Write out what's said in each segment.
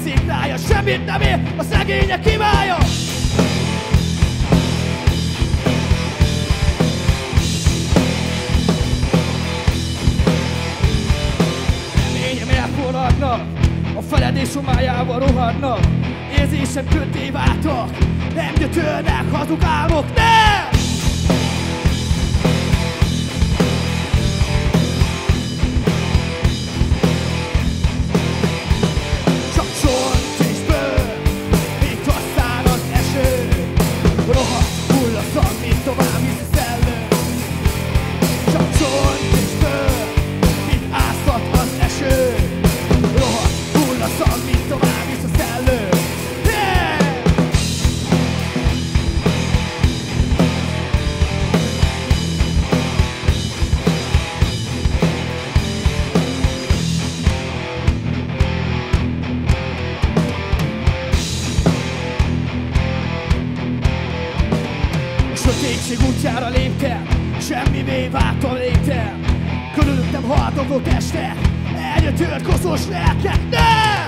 biciklája, semmit nem ér, a szegények imája. Reményem elforradnak, a feledés homályával rohadnak. Érzésem kötté váltak, nem gyötörnek hazug álmok, nem! Csak csont és bőr, mint aztán az eső. Rohadt hull a szag, mint tovább visz a szellő. Csak csont és bőr, mint áztat az eső. Rohadt hull a szag, mint tovább visz a szellő. Sötétség útjára léptem, semmivé váltam léptem. Körülöttem haldogó testek, elgyötört koszos lelkek, nem!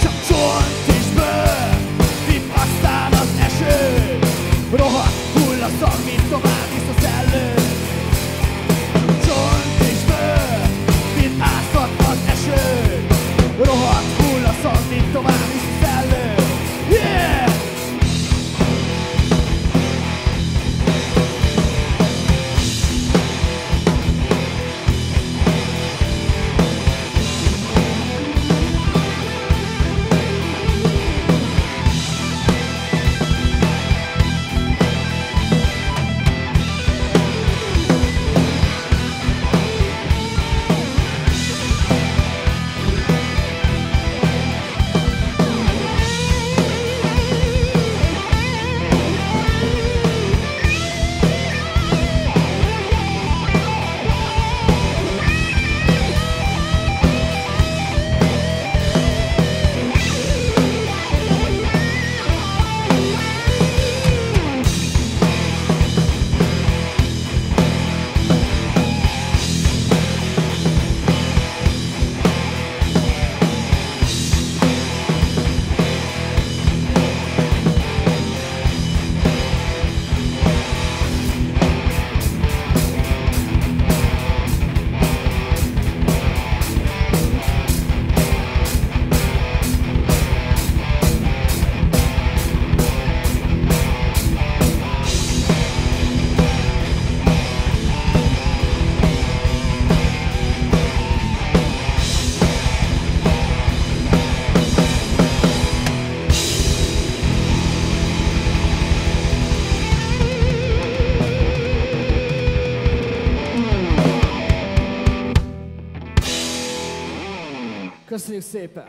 Csak csont és bőr, mint aztán az eső. Rohadt hull a szag, mint tovább visz a szellő. Csont és bőr, mint áztat az eső. Rohadt hull a szag, mint tovább visz a szellő. Yeah! Köszönjük szépen!